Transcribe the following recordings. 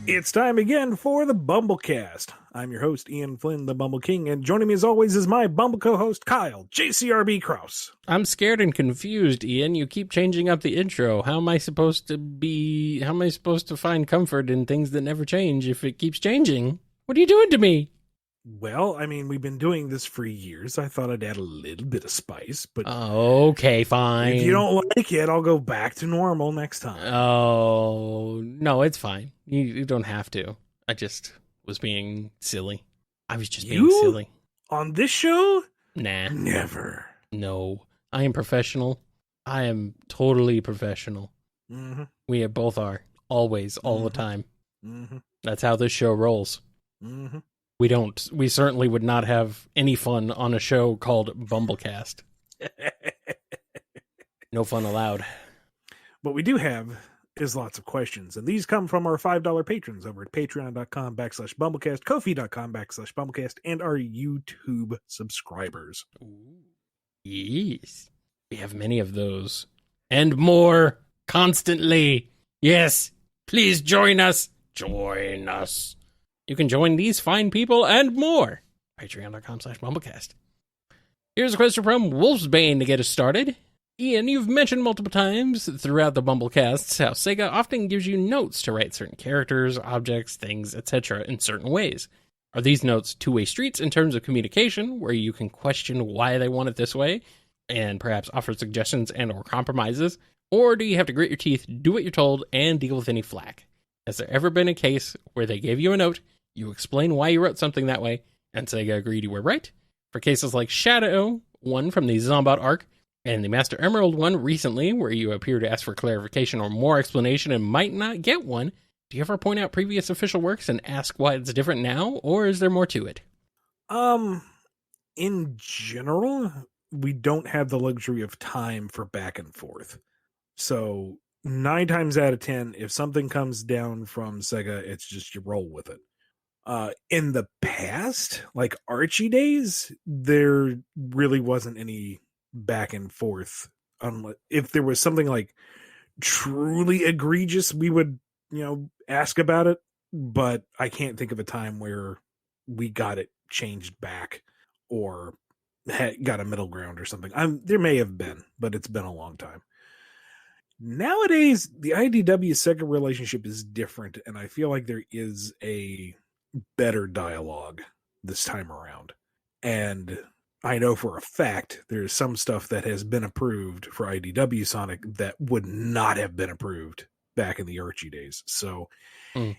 It's time again for the BumbleKast. I'm your host, Ian Flynn, the Bumble King, and joining me as always is my Bumble co-host, Kyle, JCRB Kraus. I'm scared and confused, Ian. You keep changing up the intro. How am I supposed to find comfort in things that never change if it keeps changing? What are you doing to me? Well, I mean, we've been doing this for years. I thought I'd add a little bit of spice, but Okay, fine. if you don't like it, I'll go back to normal next time. Oh, no, it's fine. You don't have to. I just was being silly. I was just being silly. On this show? Nah. Never. No. I am professional. I am totally professional. Mm-hmm. We both are. Always, all the time. Mm-hmm. That's how this show rolls. Mm-hmm. We certainly would not have any fun on a show called BumbleKast. No fun allowed. What we do have is lots of questions, and these come from our $5 patrons over at patreon.com/BumbleKast, ko-fi.com/BumbleKast, and our YouTube subscribers. Ooh. Yes. We have many of those. And more constantly. Yes. Please join us. Join us. You can join these fine people and more. Patreon.com/BumbleKast. Here's a question from Wolfsbane to get us started. Ian, you've mentioned multiple times throughout the BumbleKasts how Sega often gives you notes to write certain characters, objects, things, etc. in certain ways. Are these notes two-way streets in terms of communication, where you can question why they want it this way, and perhaps offer suggestions and or compromises? Or do you have to grit your teeth, do what you're told, and deal with any flack? Has there ever been a case where they gave you a note, you explain why you wrote something that way, and Sega agreed you were right? For cases like Shadow, one from the Zombot arc, and the Master Emerald one recently, where you appear to ask for clarification or more explanation and might not get one, do you ever point out previous official works and ask why it's different now, or is there more to it? In general, we don't have the luxury of time for back and forth. So 9 times out of 10, if something comes down from Sega, it's just you roll with it. In the past, like Archie days, there really wasn't any back and forth. If there was something like truly egregious, we would, ask about it. But I can't think of a time where we got it changed back or got a middle ground or something. There may have been, but it's been a long time. Nowadays, the IDW Sega relationship is different, and I feel like there is a better dialogue this time around. And I know for a fact there's some stuff that has been approved for IDW Sonic that would not have been approved back in the Archie days. So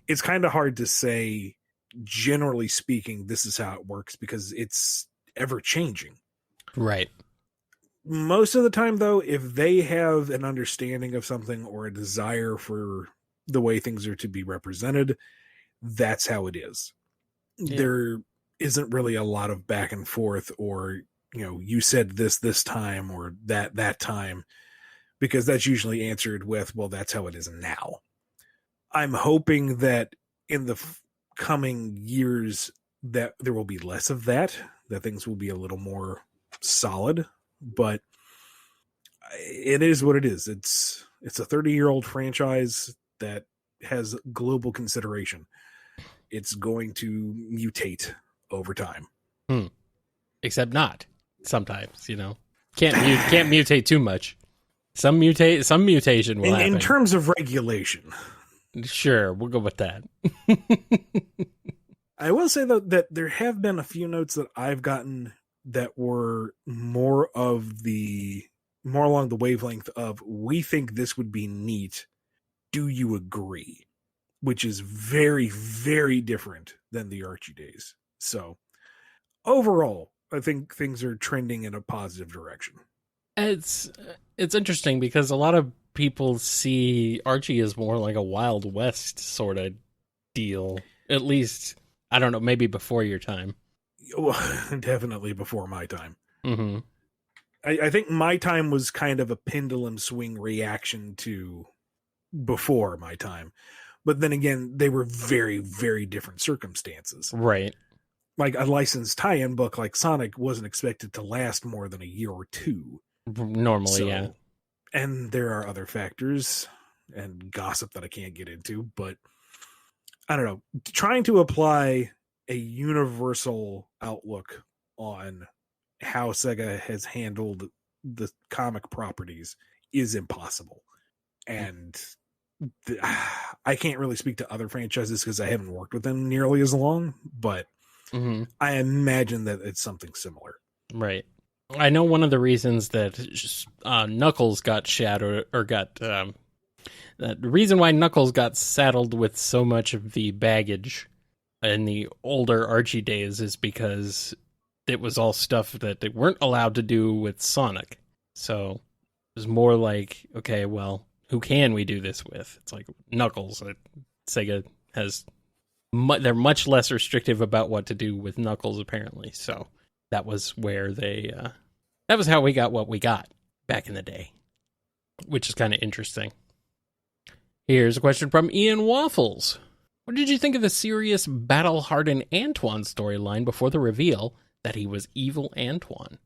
it's kind of hard to say, generally speaking, this is how it works, because it's ever changing. Right. Most of the time, though, if they have an understanding of something or a desire for the way things are to be represented, that's how it is. Yeah. There isn't really a lot of back and forth or, you said this time or that time, because that's usually answered with, well, that's how it is now. I'm hoping that in the coming years that there will be less of that things will be a little more solid, but it is what it is. It's a 30-year-old franchise that has global consideration. It's going to mutate over time. Except not sometimes, Can't mutate too much. Some mutation will happen. In terms of regulation. Sure, we'll go with that. I will say, though, that there have been a few notes that I've gotten that were more along the wavelength of, we think this would be neat. Do you agree? Which is very, very different than the Archie days. So overall, I think things are trending in a positive direction. It's interesting because a lot of people see Archie as more like a Wild West sort of deal. At least, I don't know, maybe before your time. Well, definitely before my time. Mm-hmm. I think my time was kind of a pendulum swing reaction to before my time. But then again, they were very, very different circumstances. Right. Like a licensed tie-in book like Sonic wasn't expected to last more than a year or two. Normally, yeah. And there are other factors and gossip that I can't get into, but I don't know, trying to apply a universal outlook on how Sega has handled the comic properties is impossible. And I can't really speak to other franchises because I haven't worked with them nearly as long, but I imagine that it's something similar. Right. I know one of the reasons that Knuckles got shadowed, or got the reason why Knuckles got saddled with so much of the baggage in the older Archie days is because it was all stuff that they weren't allowed to do with Sonic. So it was more like, okay, well, who can we do this with? It's like Knuckles. Sega has, they're much less restrictive about what to do with Knuckles, apparently. So that was where that was how we got what we got back in the day, which is kind of interesting. Here's a question from Ian Waffles. What did you think of the serious, battle-hardened Antoine storyline before the reveal that he was evil Antoine?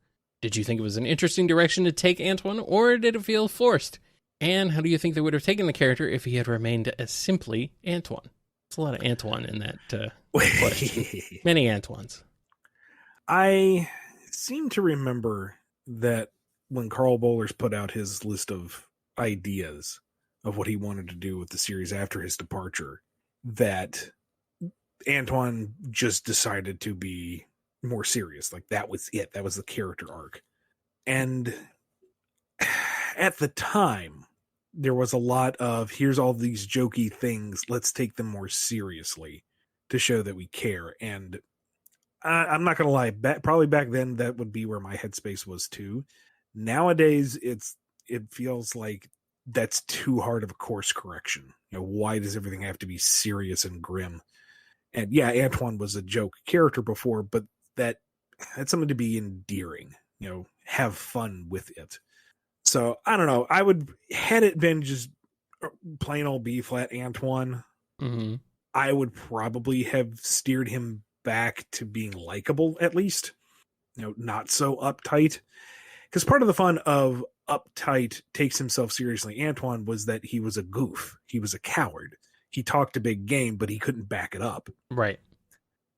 Did you think it was an interesting direction to take Antoine, or did it feel forced? And how do you think they would have taken the character if he had remained as simply Antoine? There's a lot of Antoine in that question. Many Antoines. I seem to remember that when Carl Bollers put out his list of ideas of what he wanted to do with the series after his departure, that Antoine just decided to be more serious. Like, that was it. That was the character arc. And at the time, there was a lot of, here's all these jokey things, let's take them more seriously to show that we care. And I'm not going to lie, probably back then that would be where my headspace was too. Nowadays, it feels like that's too hard of a course correction. You know, why does everything have to be serious and grim? And yeah, Antoine was a joke character before, but that's something to be endearing, you know, have fun with it. So I don't know. Had it been just plain old B flat Antoine, I would probably have steered him back to being likable, at least, you know, not so uptight. Because part of the fun of uptight takes himself seriously Antoine was that he was a goof. He was a coward. He talked a big game, but he couldn't back it up. Right.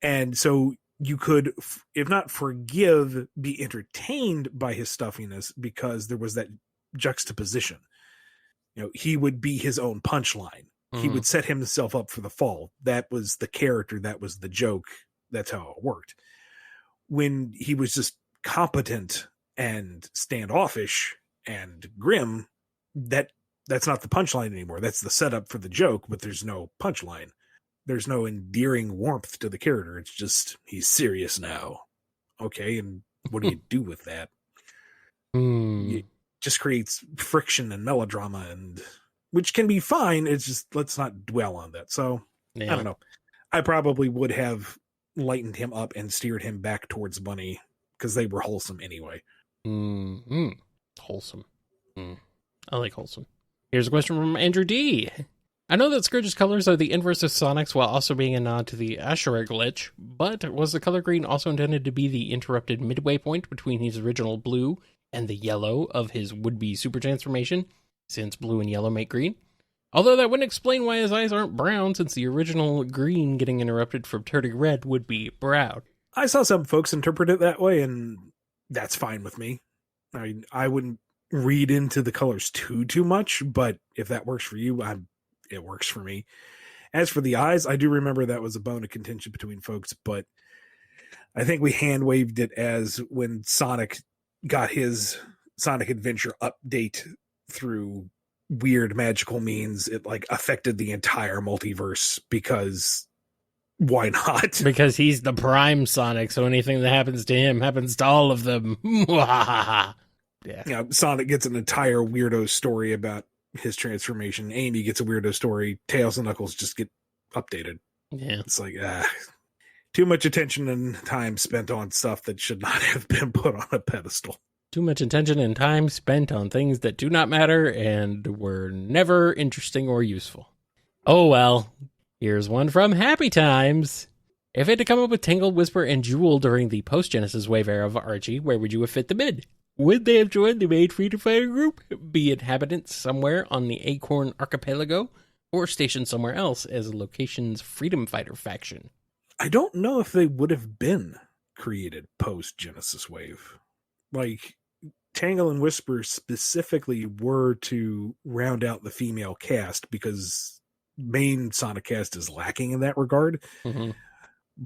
And so you could, if not forgive, be entertained by his stuffiness because there was that juxtaposition. You know, he would be his own punchline. He would set himself up for the fall. That was the character. That was the joke. That's how it worked. When he was just competent and standoffish and grim, that's not the punchline anymore. That's the setup for the joke, but there's no punchline. There's no endearing warmth to the character. It's just, he's serious now. Okay, and what do you do with that? It just creates friction and melodrama, and which can be fine. It's just, let's not dwell on that. So, I don't know. I probably would have lightened him up and steered him back towards Bunny because they were wholesome anyway. Wholesome. I like wholesome. Here's a question from Andrew D. I know that Scourge's colors are the inverse of Sonic's while also being a nod to the Ashura glitch, but was the color green also intended to be the interrupted midway point between his original blue and the yellow of his would-be super transformation, since blue and yellow make green? Although that wouldn't explain why his eyes aren't brown, since the original green getting interrupted from turning red would be brown. I saw some folks interpret it that way, and that's fine with me. I mean, I wouldn't read into the colors too much, but if that works for you, it works for me. As for the eyes, I do remember that was a bone of contention between folks, but I think we hand waved it as when Sonic got his Sonic Adventure update through weird magical means, it like affected the entire multiverse because why not? Because he's the prime Sonic, so anything that happens to him happens to all of them. Yeah. You know, Sonic gets an entire weirdo story about his transformation. Amy gets a weirdo story. Tails and Knuckles just get updated. Yeah. It's like, too much attention and time spent on stuff that should not have been put on a pedestal. Too much attention and time spent on things that do not matter and were never interesting or useful. Oh well. Here's one from Happy Times. If it had to come up with Tingle, Whisper, and Jewel during the post-Genesis wave era of Archie, where would you have fit them in? Would they have joined the main Freedom Fighter group, be inhabitants somewhere on the Acorn Archipelago, or stationed somewhere else as a location's freedom fighter faction. I don't know if they would have been created post Genesis Wave. Like, Tangle and Whisper specifically were to round out the female cast because main Sonic cast is lacking in that regard. Mm-hmm.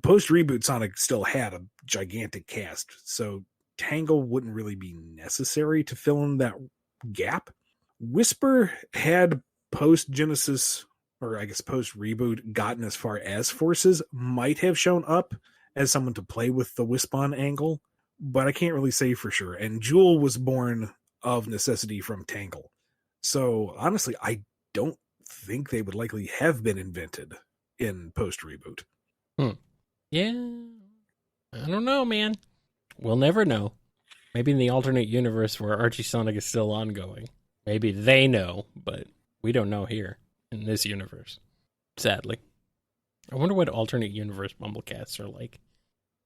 Post reboot, Sonic still had a gigantic cast, so Tangle wouldn't really be necessary to fill in that gap. Whisper had post Genesis, or I guess post reboot, gotten as far as Forces, might have shown up as someone to play with the Wispon angle, but I can't really say for sure. And Jewel was born of necessity from Tangle. So honestly, I don't think they would likely have been invented in post reboot. Yeah. I don't know, man. We'll never know. Maybe in the alternate universe where Archie Sonic is still ongoing. Maybe they know, but we don't know here in this universe. Sadly. I wonder what alternate universe BumbleKasts are like.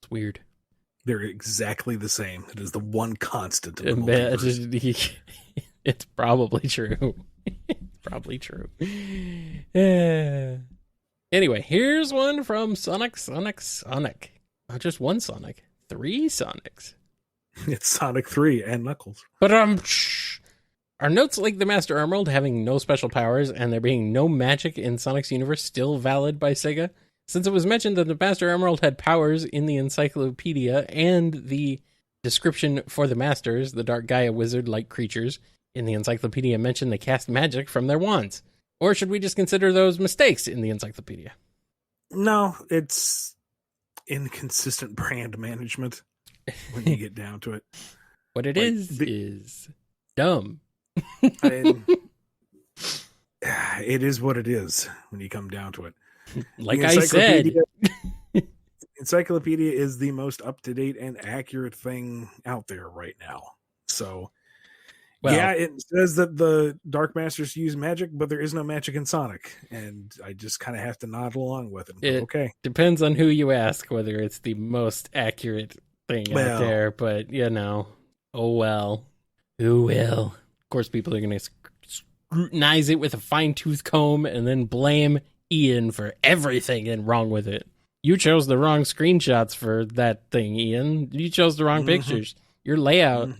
It's weird. They're exactly the same. It is the one constant in the multiverse. It's probably true. Probably true. Anyway, here's one from Sonic. Not just one Sonic. 3 Sonics. It's Sonic 3 and Knuckles. But are notes like the Master Emerald having no special powers and there being no magic in Sonic's universe still valid by Sega? Since it was mentioned that the Master Emerald had powers in the encyclopedia and the description for the Masters, the Dark Gaia wizard-like creatures, in the encyclopedia mentioned they cast magic from their wands. Or should we just consider those mistakes in the encyclopedia? No, it's inconsistent brand management when you get down to it. What it is dumb. It is what it is when you come down to it. Like I said, encyclopedia is the most up-to-date and accurate thing out there right now. So, yeah, it says that the Dark Masters use magic, but there is no magic in Sonic, and I just kind of have to nod along with it. Okay, depends on who you ask whether it's the most accurate thing out there, but oh well, who will? Of course, people are going to scrutinize it with a fine-tooth comb and then blame Ian for everything and wrong with it. You chose the wrong screenshots for that thing, Ian. You chose the wrong pictures. Your layout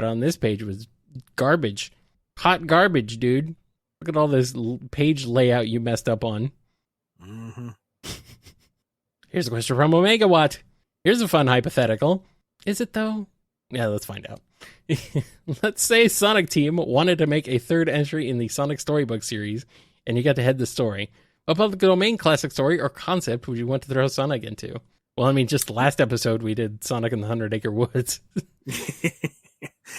on this page was garbage. Hot garbage, dude. Look at all this page layout you messed up on. Here's a question from Omega Watt. Here's a fun hypothetical. Is it, though? Yeah, let's find out. Let's say Sonic Team wanted to make a third entry in the Sonic Storybook series, and you got to head the story. What public domain classic story or concept would you want to throw Sonic into? Well, I mean, just last episode we did Sonic in the 100 Acre Woods.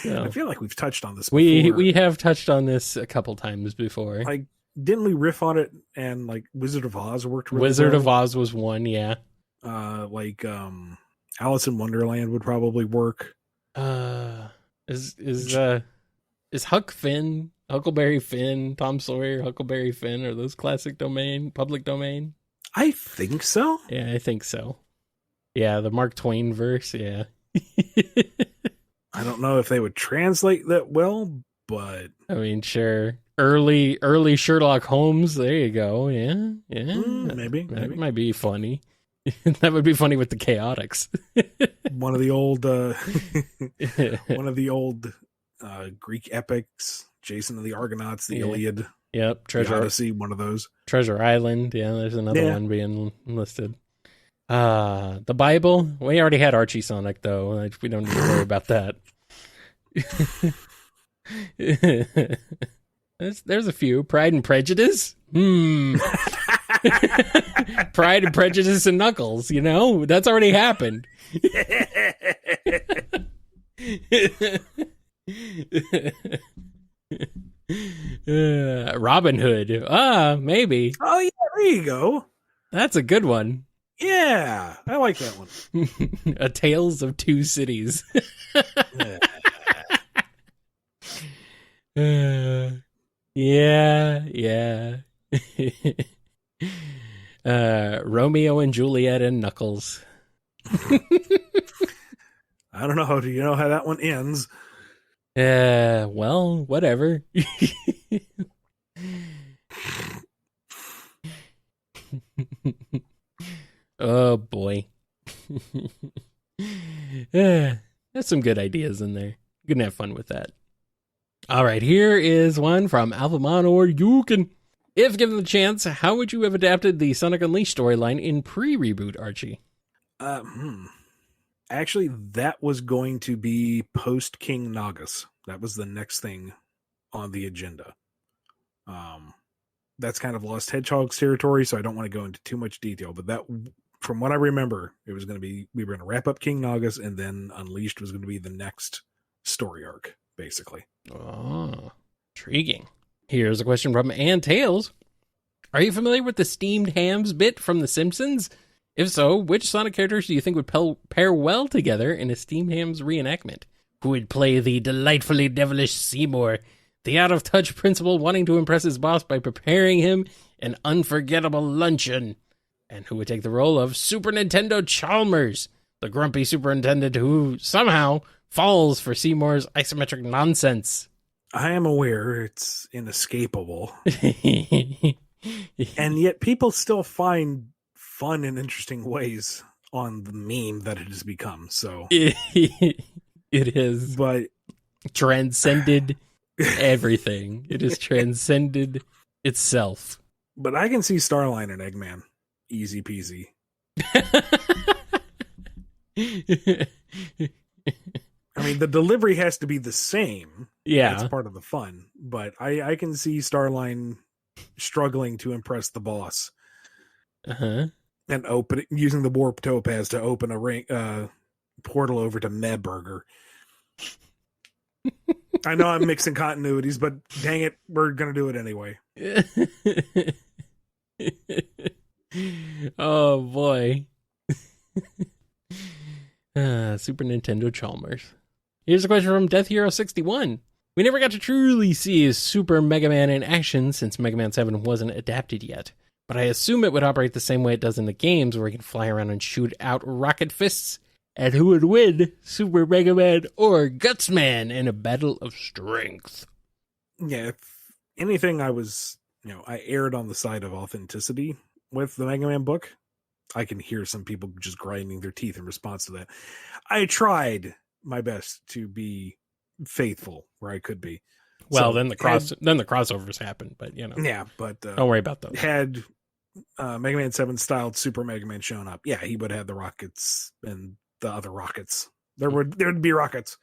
So, I feel like we've touched on this before. We have touched on this a couple times before. Like, didn't we riff on it? And like Wizard of Oz worked really Wizard well. of Oz was one, yeah. Alice in Wonderland would probably work. Is Huck Finn, Huckleberry Finn, Tom Sawyer, Huckleberry Finn, are those classic domain, public domain? I think so. Yeah, I think so. Yeah, the Mark Twain verse, yeah. I don't know if they would translate that well, but I mean, sure. Early Sherlock Holmes, there you go. Yeah. Maybe. That might be funny. That would be funny with the chaotics. one of the old Greek epics, Jason and the Argonauts, the Iliad. Yep, Treasure Odyssey, one of those. Treasure Island, yeah, there's another one being listed. The Bible, we already had Archie Sonic though. We don't need to worry about that. There's a few. Pride and Prejudice. Pride and Prejudice and Knuckles, that's already happened. Robin Hood. Maybe. Oh yeah, there you go. That's a good one. Yeah, I like that one. A Tales of Two Cities. Yeah. Romeo and Juliet and Knuckles. I don't know. Do you know how that one ends? Well, whatever. Oh, boy. There's some good ideas in there. You can have fun with that. All right, here is one from Alphamon or Yukin. If given the chance, how would you have adapted the Sonic Unleashed storyline in pre-reboot, Archie? Actually, that was going to be post King Nagas. That was the next thing on the agenda. That's kind of Lost Hedgehog's territory, so I don't want to go into too much detail. But that, from what I remember, it was going to be, we were going to wrap up King Nagas, and then Unleashed was going to be the next story arc, basically. Oh, intriguing. Here's a question from Ann Tails. Are you familiar with the steamed hams bit from The Simpsons? If so, which Sonic characters do you think would pair well together in a steamed hams reenactment? Who would play the delightfully devilish Seymour, the out-of-touch principal wanting to impress his boss by preparing him an unforgettable luncheon? And who would take the role of Super Nintendo Chalmers, the grumpy superintendent who somehow falls for Seymour's isometric nonsense? I am aware it's inescapable. And yet people still find fun and interesting ways on the meme that it has become. So it is. But transcended everything. It has transcended itself. But I can see Starline and Eggman. Easy peasy. I mean, the delivery has to be the same. Yeah. That's part of the fun. But I can see Starline struggling to impress the boss. Uh-huh. And using the warp topaz to open a portal over to Medburger. I know I'm mixing continuities, but dang it, we're going to do it anyway. Oh, boy. Super Nintendo Chalmers. Here's a question from Death Hero 61. We never got to truly see Super Mega Man in action since Mega Man 7 wasn't adapted yet. But I assume it would operate the same way it does in the games, where you can fly around and shoot out rocket fists. And who would win, Super Mega Man or Guts Man, in a battle of strength? Yeah, if anything, I erred on the side of authenticity with the Mega Man book. I can hear some people just grinding their teeth in response to that. I tried my best to be faithful where I could be. Well, then the crossovers happened, but Yeah, but don't worry about those. Had Mega Man 7 styled Super Mega Man shown up, yeah, he would have the rockets and the other rockets. There would be rockets.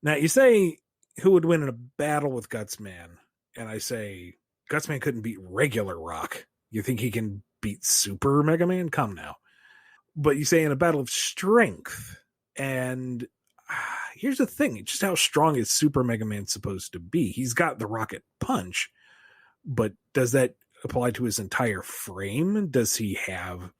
Now you say who would win in a battle with Gutsman, and I say Gutsman couldn't beat regular Rock. You think he can beat Super Mega Man? Come now. But you say in a battle of strength, and here's the thing: just how strong is Super Mega Man supposed to be? He's got the rocket punch, but does that apply to his entire frame? Does he have,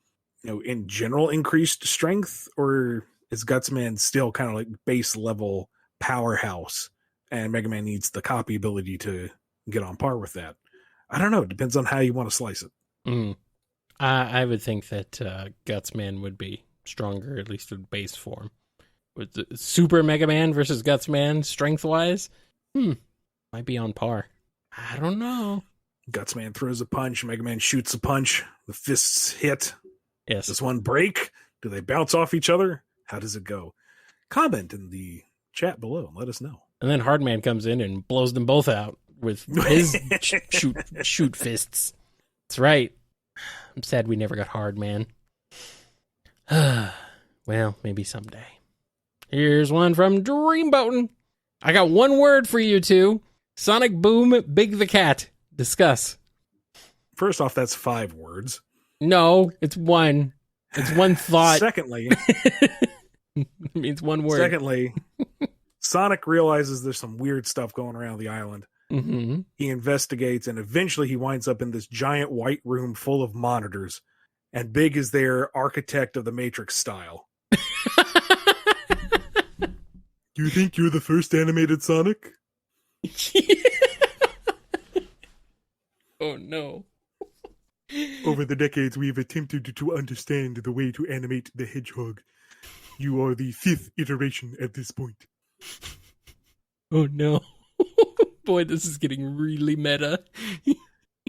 in general, increased strength, or is Gutsman still kind of like base level powerhouse, and Mega Man needs the copy ability to get on par with that? I don't know. It depends on how you want to slice it. I would think that Gutsman would be stronger, at least in base form. With the Super Mega Man versus Gutsman, strength-wise, might be on par. I don't know. Gutsman throws a punch, Mega Man shoots a punch, the fists hit. Yes. Does one break? Do they bounce off each other? How does it go? Comment in the chat below and let us know. And then Hardman comes in and blows them both out with his shoot fists. That's right. I'm sad we never got Hardman. Well, maybe someday. Here's one from Dreamboatin'. I got one word for you two. Sonic Boom, Big the Cat. Discuss. First off, that's 5 words. No, it's one. It's one thought. Secondly, it means one word. Secondly, Sonic realizes there's some weird stuff going around the island. Mm-hmm. He investigates, and eventually he winds up in this giant white room full of monitors. And Big is their architect of the Matrix style. Do you think you're the first animated Sonic? Oh, no. Over the decades, we've attempted to understand the way to animate the hedgehog. You are the 5th iteration at this point. Oh, no. Boy, this is getting really meta.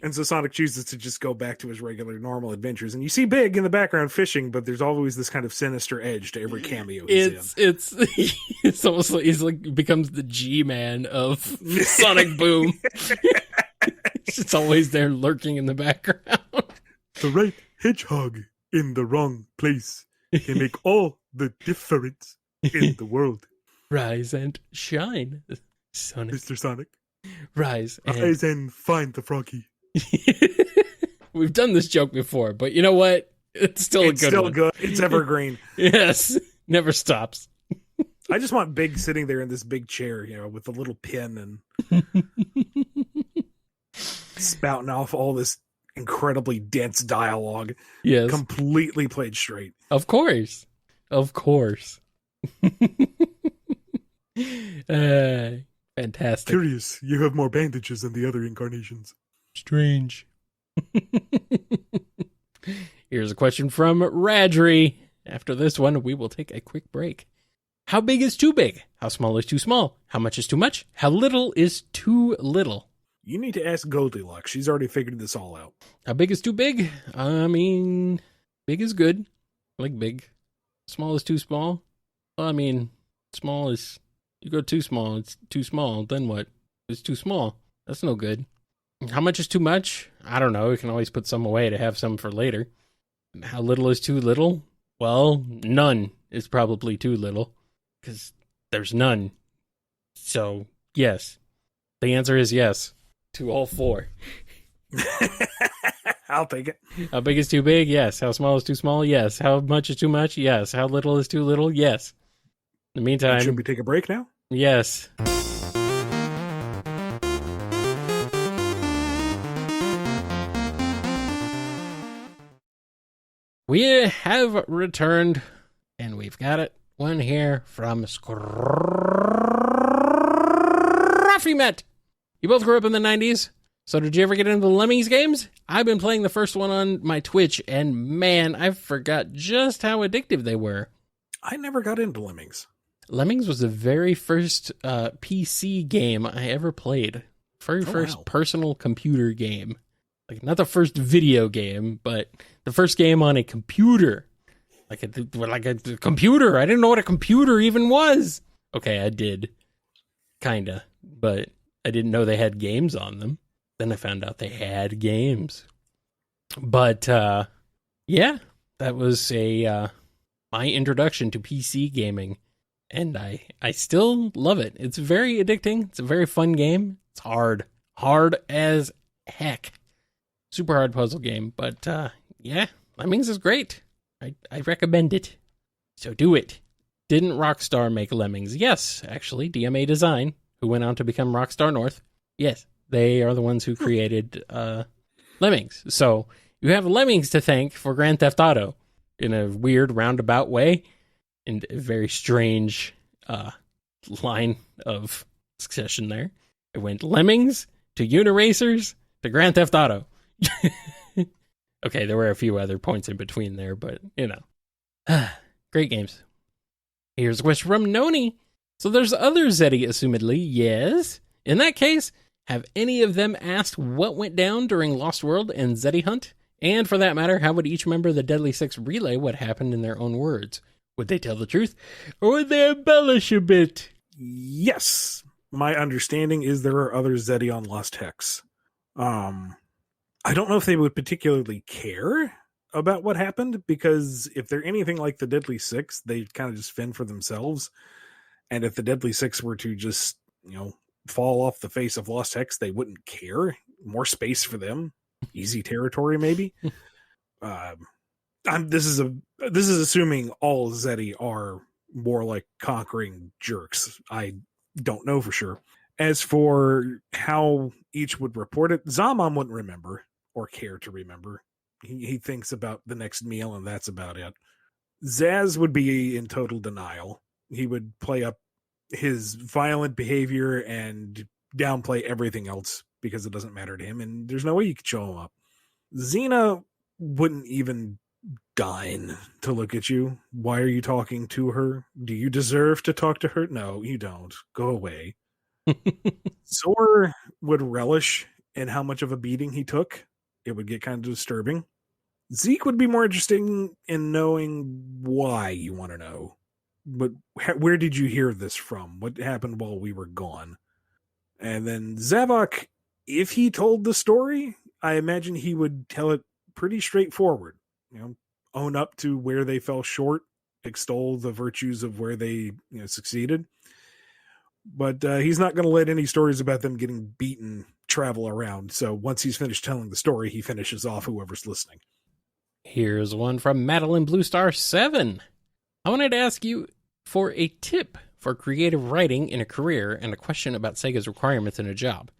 And so Sonic chooses to just go back to his regular, normal adventures. And you see Big in the background fishing, but there's always this kind of sinister edge to every cameo he's in. It's almost like he's like becomes the G-Man of Sonic Boom. It's always there lurking in the background. The right hedgehog in the wrong place can make all the difference in the world. Rise and shine, Sonic. Mr. Sonic. Rise and find the froggy. We've done this joke before, but you know what? It's still a good one. Good. It's evergreen. Yes. Never stops. I just want Big sitting there in this big chair, with a little pin and spouting off all this incredibly dense dialogue. Yes. Completely played straight. Of course. Fantastic. Curious, you have more bandages than the other incarnations. Strange. Here's a question from Radri. After this one, we will take a quick break. How big is too big? How small is too small? How much is too much? How little is too little? You need to ask Goldilocks. She's already figured this all out. How big is too big? I mean, big is good. I like big. Small is too small? Well, I mean, small is... You go too small, it's too small. Then what? It's too small. That's no good. How much is too much? I don't know. We can always put some away to have some for later. How little is too little? Well, none is probably too little. Because there's none. So, yes. The answer is yes to all four. I'll take it. How big is too big? Yes. How small is too small? Yes. How much is too much? Yes. How little is too little? Yes. In the meantime... Should we take a break now? Yes. We have returned, and we've got it. One here from Scruffy Met. You both grew up in the 90s, so did you ever get into the Lemmings games? I've been playing the first one on my Twitch, and man, I forgot just how addictive they were. I never got into Lemmings. Lemmings was the very first PC game I ever played. First personal computer game. Like, not the first video game, but the first game on a computer. Like a computer. I didn't know what a computer even was. Okay, I did. Kinda. But I didn't know they had games on them. Then I found out they had games. But, yeah. That was my introduction to PC gaming. And I still love it. It's very addicting. It's a very fun game. It's hard. Hard as heck. Super hard puzzle game. But, yeah. Lemmings is great. I recommend it. So do it. Didn't Rockstar make Lemmings? Yes, actually. DMA Design, who went on to become Rockstar North. Yes, they are the ones who created Lemmings. So you have Lemmings to thank for Grand Theft Auto in a weird roundabout way. And a very strange line of succession there. It went Lemmings to Uniracers to Grand Theft Auto. Okay, there were a few other points in between there, but, great games. Here's a question from Noni. So there's other Zeti, assumedly, yes? In that case, have any of them asked what went down during Lost World and Zeti Hunt? And for that matter, how would each member of the Deadly Six relay what happened in their own words? Would they tell the truth, or would they embellish a bit? Yes. My understanding is there are other Zeti on Lost Hex. I don't know if they would particularly care about what happened, because if they're anything like the Deadly Six, they kind of just fend for themselves. And if the Deadly Six were to just, fall off the face of Lost Hex, they wouldn't care. More space for them. Easy territory, maybe. This is assuming all Zeti are more like conquering jerks. I don't know for sure. As for how each would report it, Zaman wouldn't remember or care to remember. He thinks about the next meal and that's about it. Zaz would be in total denial. He would play up his violent behavior and downplay everything else because it doesn't matter to him, and there's no way you could show him up. Xena wouldn't even deign to look at you. Why are you talking to her? Do you deserve to talk to her? No, you don't. Go away. Zor would relish and how much of a beating he took, it would get kind of disturbing. Zeke would be more interesting in knowing why you want to know. But where did you hear this from? What happened while we were gone? And then Zavok, if he told the story, I imagine he would tell it pretty straightforward. Own up to where they fell short, extol the virtues of where they succeeded. But he's not going to let any stories about them getting beaten travel around. So once he's finished telling the story, he finishes off whoever's listening. Here's one from Madeline Bluestar 7. I wanted to ask you for a tip for creative writing in a career and a question about Sega's requirements in a job.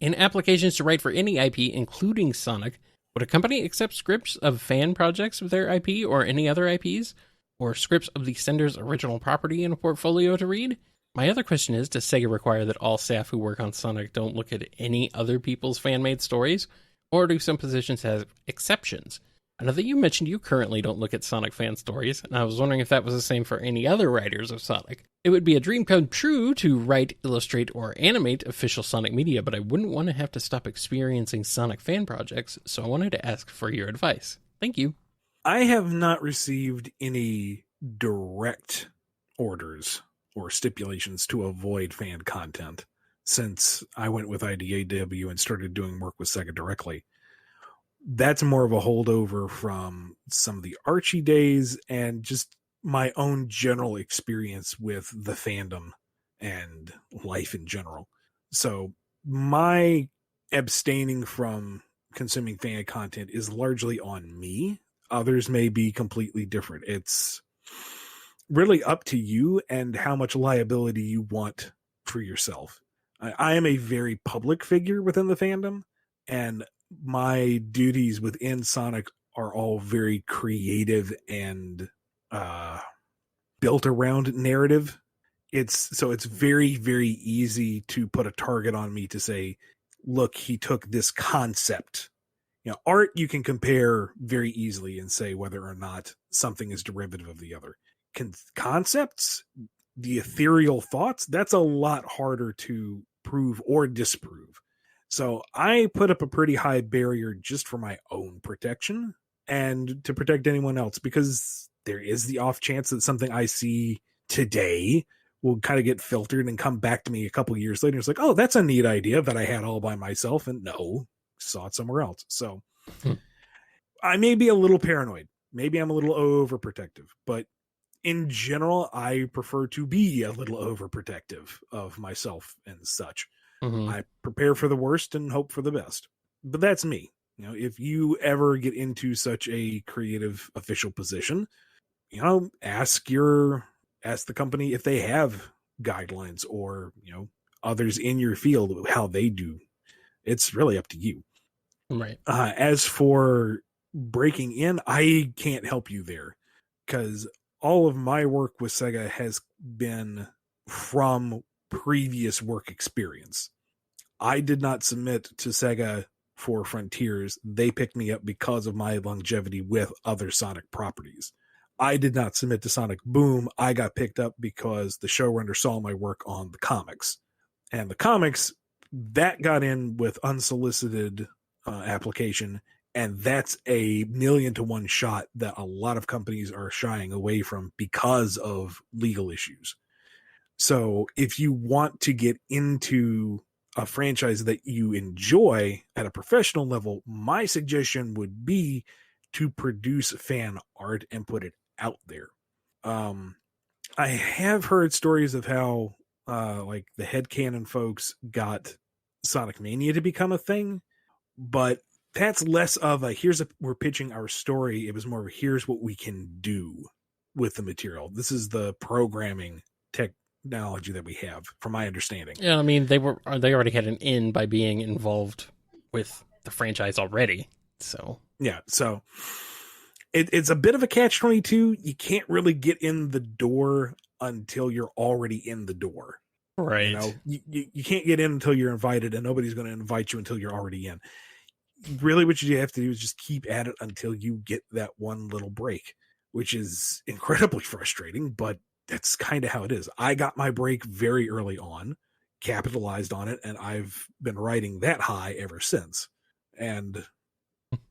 In applications to write for any IP, including Sonic, would a company accept scripts of fan projects of their IP or any other IPs? Or scripts of the sender's original property in a portfolio to read? My other question is, does Sega require that all staff who work on Sonic don't look at any other people's fan-made stories? Or do some positions have exceptions? I know that you mentioned you currently don't look at Sonic fan stories, and I was wondering if that was the same for any other writers of Sonic. It would be a dream come true to write, illustrate, or animate official Sonic media, but I wouldn't want to have to stop experiencing Sonic fan projects, so I wanted to ask for your advice. Thank you. I have not received any direct orders or stipulations to avoid fan content since I went with IDAW and started doing work with Sega directly. That's more of a holdover from some of the Archie days and just my own general experience with the fandom and life in general. So my abstaining from consuming fan content is largely on me. Others may be completely different. It's really up to you and how much liability you want for yourself. I am a very public figure within the fandom, and my duties within Sonic are all very creative and built around narrative. It's very, very easy to put a target on me to say, look, he took this concept. Art you can compare very easily and say whether or not something is derivative of the other. Concepts, the ethereal thoughts, that's a lot harder to prove or disprove. So I put up a pretty high barrier just for my own protection and to protect anyone else, because there is the off chance that something I see today will kind of get filtered and come back to me a couple years later. It's like, oh, that's a neat idea that I had all by myself, and no, saw it somewhere else. So I may be a little paranoid. Maybe I'm a little overprotective, but in general, I prefer to be a little overprotective of myself and such. I prepare for the worst and hope for the best. But that's me. If you ever get into such a creative official position, ask the company if they have guidelines or, others in your field, how they do. It's really up to you. Right. As for breaking in, I can't help you there, because all of my work with Sega has been from previous work experience. I did not submit to Sega for Frontiers. They picked me up because of my longevity with other Sonic properties. I did not submit to Sonic Boom. I got picked up because the showrunner saw my work on the comics. And the comics, that got in with unsolicited application, and that's a 1,000,000 to 1 shot that a lot of companies are shying away from because of legal issues. So if you want to get into a franchise that you enjoy at a professional level, my suggestion would be to produce fan art and put it out there. I have heard stories of how like the headcanon folks got Sonic Mania to become a thing, but that's less of a we're pitching our story. It was more of a here's what we can do with the material. This is the programming technology that we have, from my understanding. Yeah, I mean, they already had an in by being involved with the franchise already. So yeah, so it's a bit of a catch-22. You can't really get in the door until you're already in the door. Right. You can't get in until you're invited, and nobody's going to invite you until you're already in. Really, what you have to do is just keep at it until you get that one little break, which is incredibly frustrating, but that's kind of how it is. I got my break very early on. capitalized on it, and I've been riding that high ever since. And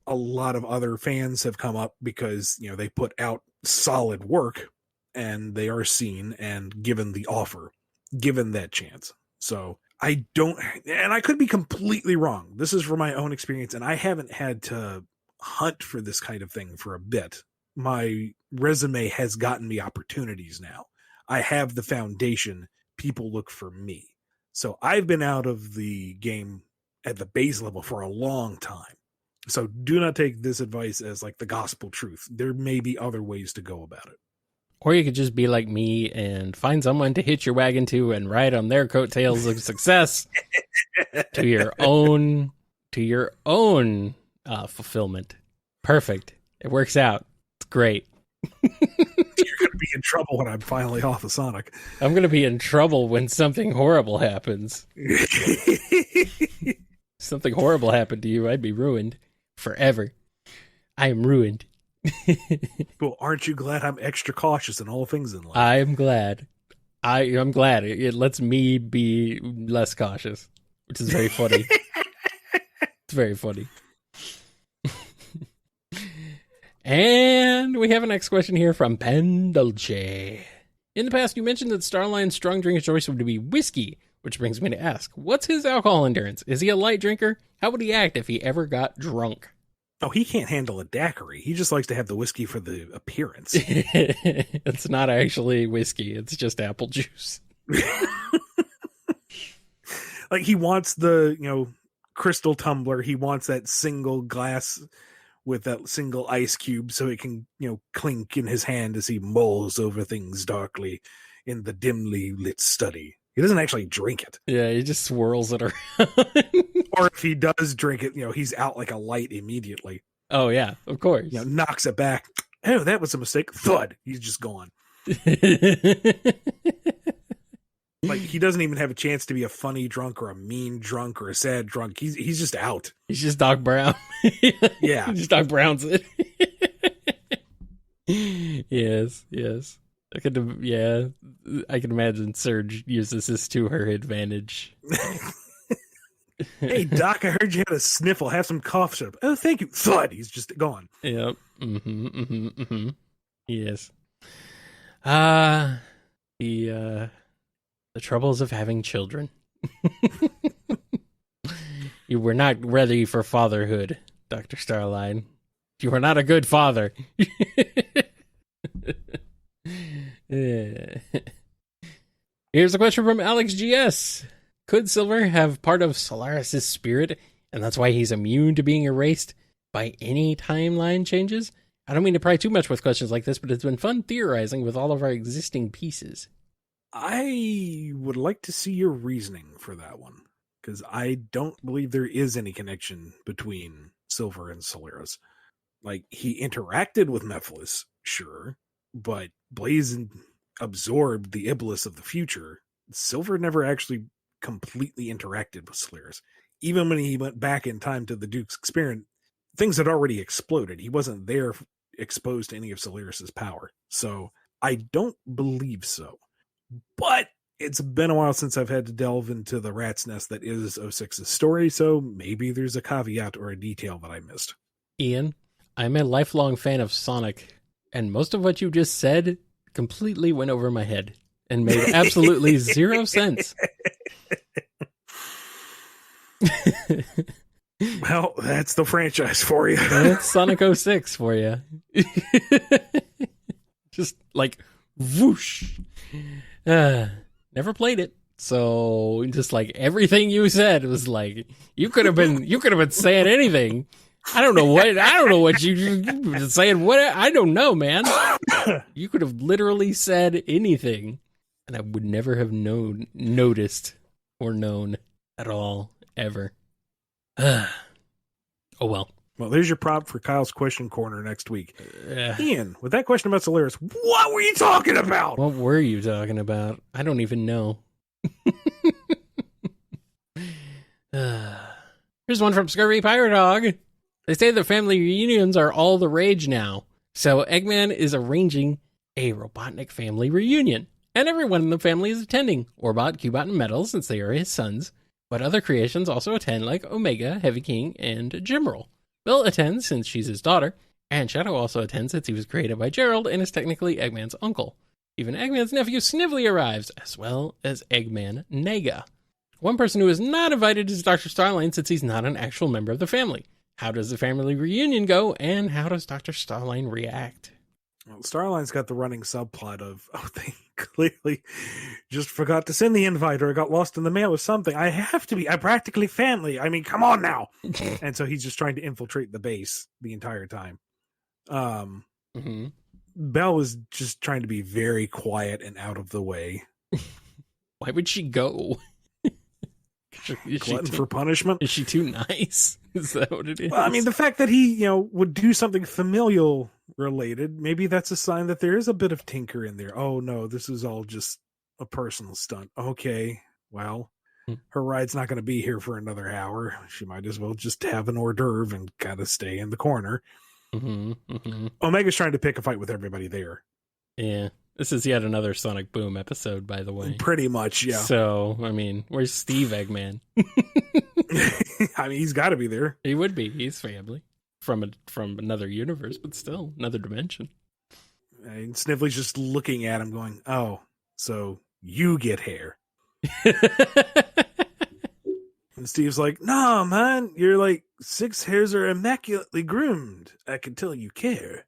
a lot of other fans have come up because, they put out solid work and they are seen and given the offer, given that chance. So I don't, and I could be completely wrong. This is from my own experience, and I haven't had to hunt for this kind of thing for a bit. My resume has gotten me opportunities now. I have the foundation. People look for me. So I've been out of the game at the base level for a long time. So do not take this advice as like the gospel truth. There may be other ways to go about it. Or you could just be like me and find someone to hitch your wagon to and ride on their coattails of success to your own fulfillment. Perfect. It works out. It's great. You're going to be in trouble when I'm finally off of Sonic. I'm going to be in trouble when something horrible happens. Something horrible happened to you, I'd be ruined forever. I am ruined. Well, aren't you glad I'm extra cautious in all things in life? I am glad. I'm glad. It lets me be less cautious, which is very funny. It's very funny. And we have a next question here from Pendleche. In the past, you mentioned that Starline's strong drink of choice would be whiskey, which brings me to ask, what's his alcohol endurance? Is he a light drinker? How would he act if he ever got drunk? Oh, he can't handle a daiquiri. He just likes to have the whiskey for the appearance. It's not actually whiskey. It's just apple juice. Like he wants the, crystal tumbler. He wants that single glass with that single ice cube so it can, clink in his hand as he mulls over things darkly in the dimly lit study. He doesn't actually drink it. Yeah, he just swirls it around. Or if he does drink it, he's out like a light immediately. Oh, yeah, of course. Knocks it back. Oh, that was a mistake. Thud. He's just gone. Like, he doesn't even have a chance to be a funny drunk or a mean drunk or a sad drunk. He's just out. He's just Doc Brown. Yeah. He just Doc Browns it. Yes. I can imagine Serge uses this to her advantage. Hey, Doc, I heard you had a sniffle. Have some cough syrup. Oh, thank you. Thud. He's just gone. Yep. Yes. The troubles of having children. You were not ready for fatherhood, Dr. Starline. You were not a good father. Here's a question from Alex GS. Could Silver have part of Solaris' spirit, and that's why he's immune to being erased by any timeline changes? I don't mean to pry too much with questions like this, but it's been fun theorizing with all of our existing pieces. I would like to see your reasoning for that one, because I don't believe there is any connection between Silver and Solaris. Like, he interacted with Mephiles, sure, but Blaze absorbed the Iblis of the future. Silver never actually completely interacted with Solaris. Even when he went back in time to the Duke's experiment, things had already exploded. He wasn't there exposed to any of Solaris's power. So I don't believe so. But it's been a while since I've had to delve into the rat's nest that is 06's story, so maybe there's a caveat or a detail that I missed. Ian, I'm a lifelong fan of Sonic, and most of what you just said completely went over my head and made absolutely zero sense. Well, that's the franchise for you. That's Sonic 06 for you. Just like whoosh. Never played it, so just like everything you said was like you could have been saying anything. I don't know what you were saying. What I don't know, man. You could have literally said anything, and I would never have noticed or known at all ever. Oh well. Well, there's your prompt for Kyle's question corner next week. Ian, with that question about Solaris, what were you talking about? What were you talking about? I don't even know. Here's one from Scurvy Pirate Hog. They say that family reunions are all the rage now. So Eggman is arranging a Robotnik family reunion. And everyone in the family is attending. Orbot, Cubot, and Metal, since they are his sons. But other creations also attend, like Omega, Heavy King, and Jimral. Bill attends, since she's his daughter. And Shadow also attends, since he was created by Gerald and is technically Eggman's uncle. Even Eggman's nephew Snively arrives, as well as Eggman Nega. One person who is not invited is Dr. Starline, since he's not an actual member of the family. How does the family reunion go, and how does Dr. Starline react? Well, Starline's got the running subplot of, they clearly just forgot to send the invite or it got lost in the mail or something. I'm practically family. I mean, come on now. And so he's just trying to infiltrate the base the entire time. Belle is just trying to be very quiet and out of the way. Why would she go? Glutton for punishment? Is she too nice? Is that what it is? Well, I mean, the fact that he, would do something familial related, maybe that's a sign that there is a bit of tinker in there. Oh no, this is all just a personal stunt. Okay, well, her ride's not going to be here for another hour. She might as well just have an hors d'oeuvre and kind of stay in the corner. Omega's trying to pick a fight with everybody there. Yeah. This is yet another Sonic Boom episode, by the way. Pretty much, yeah. So, I mean, where's Steve Eggman? I mean, he's got to be there. He would be. He's family. From another universe, but still, another dimension. And Snively's just looking at him going, oh, so you get hair. And Steve's like, nah, man, your 6 hairs are immaculately groomed. I can tell you care.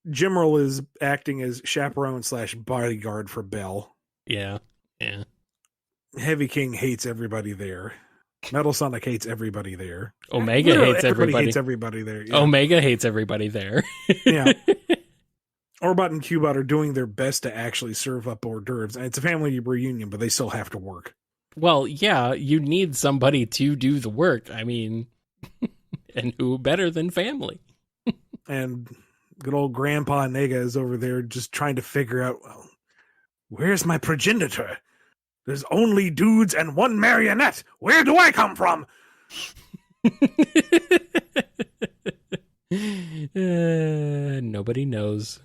Jimral is acting as chaperone / bodyguard for Belle. Yeah. Heavy King hates everybody there. Metal Sonic hates everybody there. Omega hates everybody. Hates everybody there. Yeah. Omega hates everybody there. Yeah. Orbot and Cubot are doing their best to actually serve up hors d'oeuvres. It's a family reunion, but they still have to work. Well, yeah, you need somebody to do the work. I mean, and who better than family? And good old Grandpa Nega is over there just trying to figure out, well, where's my progenitor? There's only dudes and one marionette. Where do I come from? Nobody knows.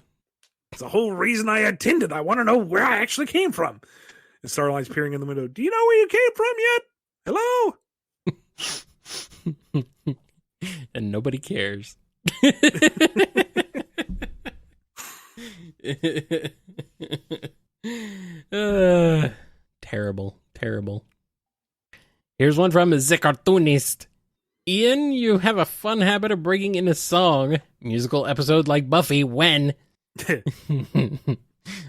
It's the whole reason I attended. I want to know where I actually came from. And Starline's peering in the window. Do you know where you came from yet? Hello? And nobody cares. Terrible. Here's one from The Cartoonist. Ian, you have a fun habit of breaking in a song. Musical episode like Buffy, when?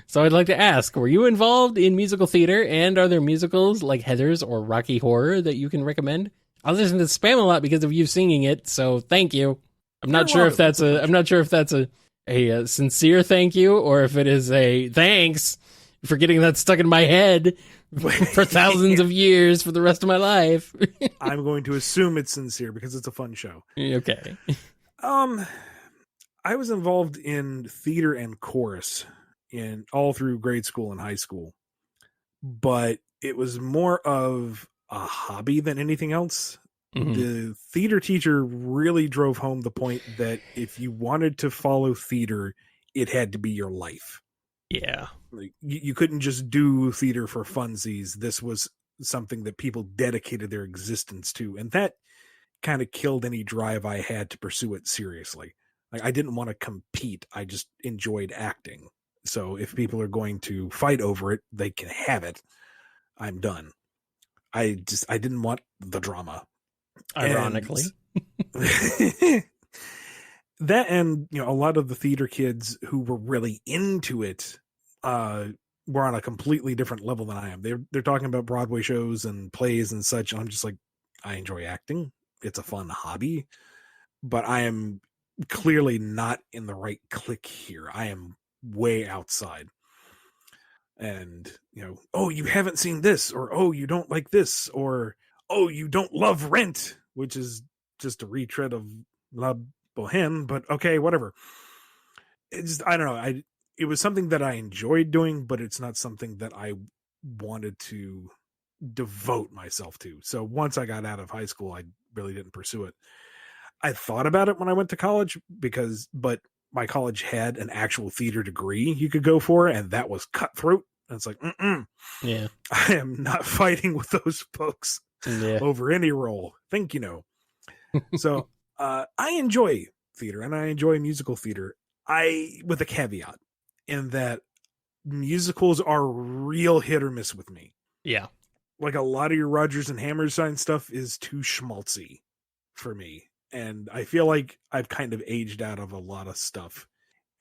So I'd like to ask, were you involved in musical theater, and are there musicals like Heathers or Rocky Horror that you can recommend? I listen to Spam a lot because of you singing it, so thank you. I'm not sure if that's a sincere thank you, or if it is a thanks for getting that stuck in my head for thousands of years for the rest of my life. I'm going to assume it's sincere because it's a fun show. Okay. I was involved in theater and chorus in all through grade school and high school, but it was more of a hobby than anything else. The theater teacher really drove home the point that if you wanted to follow theater, it had to be your life. Yeah. Like, you couldn't just do theater for funsies. This was something that people dedicated their existence to. And that kind of killed any drive I had to pursue it seriously. Like, I didn't want to compete. I just enjoyed acting. So if people are going to fight over it, they can have it. I'm done. I didn't want the drama. Ironically. That, and a lot of the theater kids who were really into it were on a completely different level than I am. They're talking about Broadway shows and plays and such, and I'm just like, I enjoy acting. It's a fun hobby, but I am clearly not in the right clique here. I am way outside. And, oh, you haven't seen this, or oh, you don't like this, or oh, you don't love Rent, which is just a retread of La Boheme, but okay, whatever. It's, I don't know. It was something that I enjoyed doing, but it's not something that I wanted to devote myself to. So once I got out of high school, I really didn't pursue it. I thought about it when I went to college but my college had an actual theater degree you could go for, and that was cutthroat. And it's like, Yeah. I am not fighting with those folks over any role. Think you know. So I enjoy theater, and I enjoy musical theater. With a caveat in that musicals are real hit or miss with me. Yeah. Like a lot of your Rodgers and Hammerstein stuff is too schmaltzy for me. And I feel like I've kind of aged out of a lot of stuff.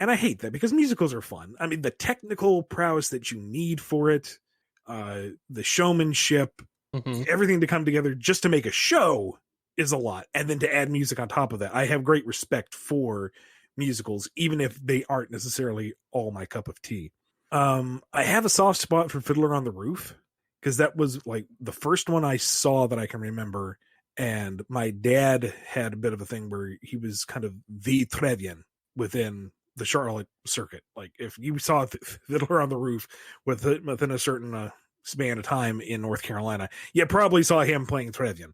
And I hate that because musicals are fun. I mean, the technical prowess that you need for it, the showmanship, everything to come together just to make a show is a lot. And then to add music on top of that. I have great respect for musicals, even if they aren't necessarily all my cup of tea. I have a soft spot for Fiddler on the Roof because that was like the first one I saw that I can remember. And my dad had a bit of a thing where he was kind of the Trevian within the Charlotte circuit. Like if you saw Fiddler on the Roof within a certain span of time in North Carolina, you probably saw him playing Trevian.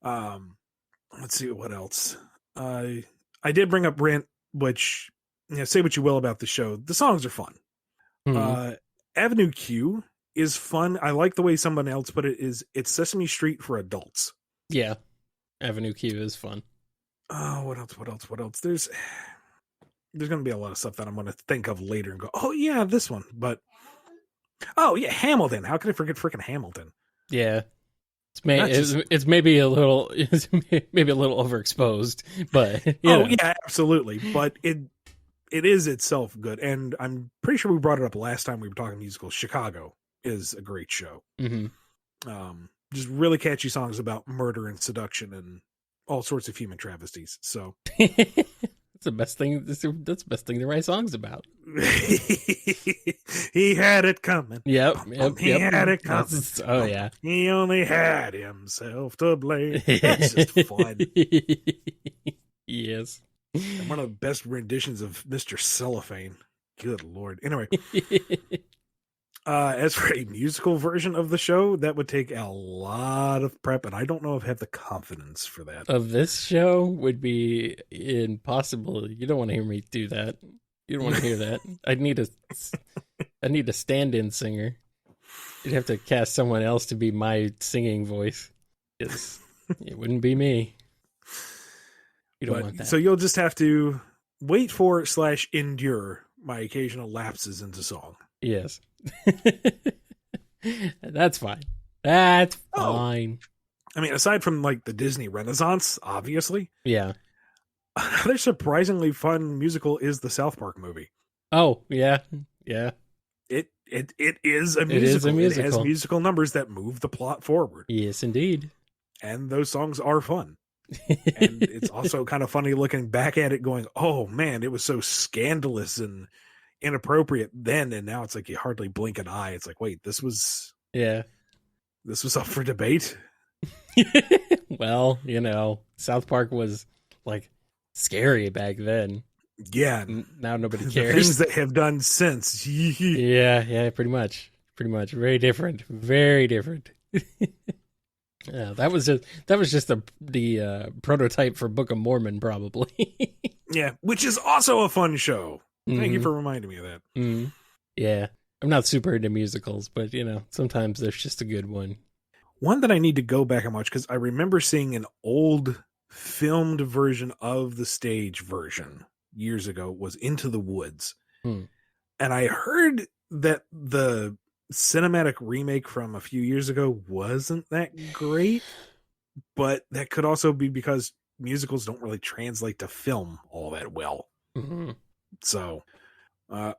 Let's see what else. I did bring up Rent, which, you know, say what you will about the show. The songs are fun. Avenue Q is fun. I like the way someone else put it. It's Sesame Street for adults. Yeah. Avenue Q is fun. Oh, what else? There's going to be a lot of stuff that I'm going to think of later and go, oh yeah, this one. But, oh yeah, Hamilton. How could I forget freaking Hamilton? Yeah. It's maybe a little overexposed, but yeah, absolutely. But it is itself good, and I'm pretty sure we brought it up last time we were talking musicals. Chicago is a great show. Just really catchy songs about murder and seduction and all sorts of human travesties. So that's the best thing. That's the best thing to write songs about. He had it coming. Yep. He had it coming. Oh yeah. He only had himself to blame. That's just fun. Yes. And one of the best renditions of Mr. Cellophane. Good Lord. Anyway. As for a musical version of the show, that would take a lot of prep, and I don't know if I have the confidence for that. Of this show would be impossible. You don't want to hear me do that. You don't want to hear that. I need a stand-in singer. You'd have to cast someone else to be my singing voice. It wouldn't be me. You don't want that. So you'll just have to wait for / endure my occasional lapses into song. Yes. That's fine. That's fine. I mean, aside from like the Disney Renaissance, obviously. Yeah. Another surprisingly fun musical is the South Park movie. Oh, yeah. Yeah. It is a musical. It is a musical. It has musical numbers that move the plot forward. Yes, indeed. And those songs are fun. And it's also kind of funny looking back at it going, oh man, it was so scandalous and inappropriate then, and now it's like you hardly blink an eye. It's like, wait, this was up for debate. Well, South Park was like scary back then. Yeah. Now nobody cares. The things that have done since. Yeah, pretty much. Very different. Yeah, that was just the prototype for Book of Mormon, probably. Yeah, which is also a fun show. Thank you for reminding me of that. Mm-hmm. Yeah, I'm not super into musicals, but sometimes there's just a good one. One that I need to go back and watch because I remember seeing an old filmed version of the stage version years ago was Into the Woods. And I heard that the cinematic remake from a few years ago wasn't that great, but that could also be because musicals don't really translate to film all that well. So, and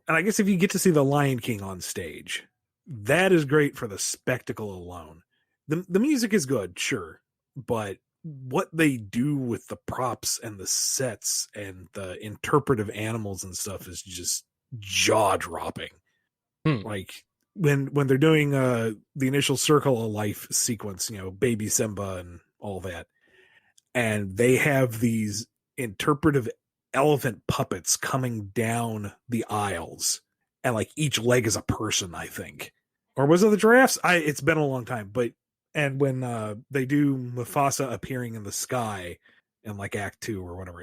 I guess if you get to see the Lion King on stage, that is great for the spectacle alone. The music is good, sure, but what they do with the props and the sets and the interpretive animals and stuff is just jaw-dropping. Like when they're doing the initial Circle of Life sequence, baby Simba and all that, and they have these interpretive elephant puppets coming down the aisles, and like each leg is a person, I think. Or was it the giraffes? It's been a long time, and when they do Mufasa appearing in the sky in like Act 2 or whatever,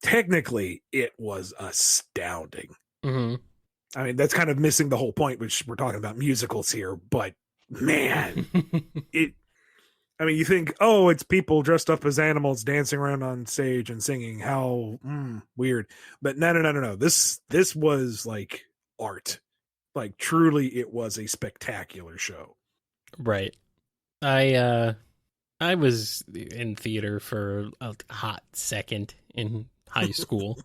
technically it was astounding. Mm-hmm. I mean, that's kind of missing the whole point, which we're talking about musicals here, but man, you think, oh, it's people dressed up as animals dancing around on stage and singing. How weird. But no. This was like art. Like, truly, it was a spectacular show. Right. I was in theater for a hot second in high school.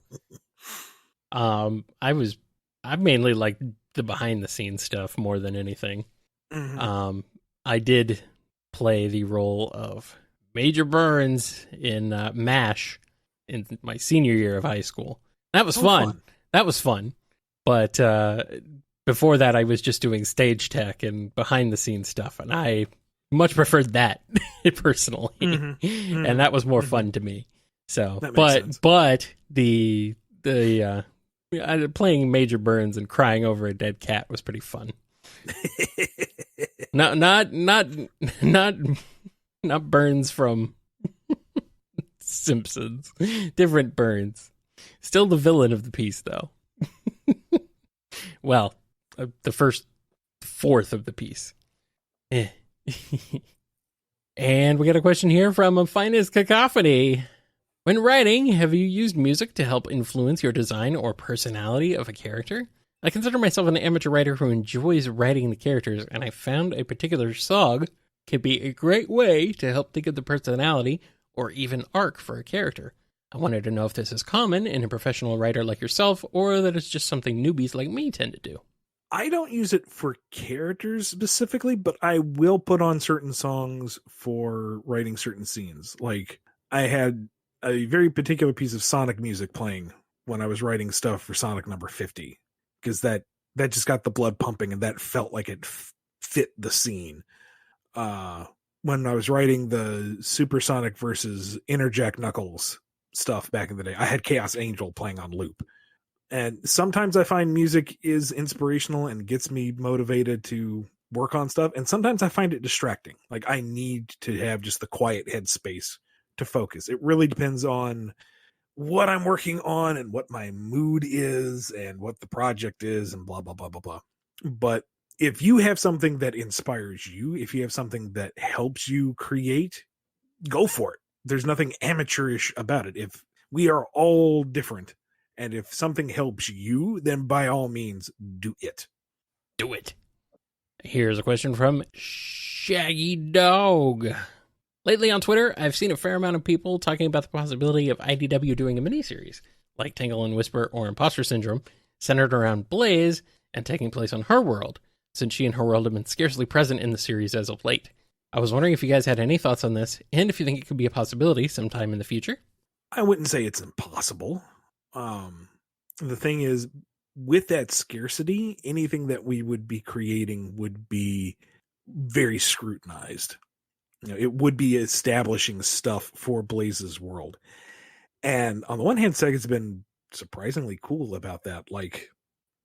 I mainly like the behind the scenes stuff more than anything. Mm-hmm. I did play the role of Major Burns in MASH in my senior year of high school. That was fun. That was fun. But before that, I was just doing stage tech and behind the scenes stuff, and I much preferred that personally. Mm-hmm. Mm-hmm. And that was more fun to me. So, that makes sense. but the playing Major Burns and crying over a dead cat was pretty fun. not Burns from Simpsons. Different Burns. Still the villain of the piece, though. Well, the first fourth of the piece. And we got a question here from a Finest Cacophony. When writing, have you used music to help influence your design or personality of a character? I consider myself an amateur writer who enjoys writing the characters, and I found a particular song could be a great way to help think of the personality or even arc for a character. I wanted to know if this is common in a professional writer like yourself, or that it's just something newbies like me tend to do. I don't use it for characters specifically, but I will put on certain songs for writing certain scenes. Like, I had a very particular piece of Sonic music playing when I was writing stuff for Sonic number 50, because that just got the blood pumping, and that felt like it fit the scene. When I was writing the Supersonic versus Interjack Knuckles stuff back in the day, I had Chaos Angel playing on loop. And sometimes I find music is inspirational and gets me motivated to work on stuff. And sometimes I find it distracting. Like, I need to have just the quiet headspace to focus. It really depends on what I'm working on and what my mood is and what the project is and blah, blah, blah, blah, blah. But if you have something that inspires you, if you have something that helps you create, go for it. There's nothing amateurish about it. If we are all different, and if something helps you, then by all means, do it. Do it. Here's a question from Shaggy Dog. Lately on Twitter, I've seen a fair amount of people talking about the possibility of IDW doing a miniseries, like Tangle and Whisper or Imposter Syndrome, centered around Blaze and taking place on her world, since she and her world have been scarcely present in the series as of late. I was wondering if you guys had any thoughts on this, and if you think it could be a possibility sometime in the future. I wouldn't say it's impossible. The thing is, with that scarcity, anything that we would be creating would be very scrutinized. You know, it would be establishing stuff for Blaze's world. And on the one hand, Sega's been surprisingly cool about that. Like,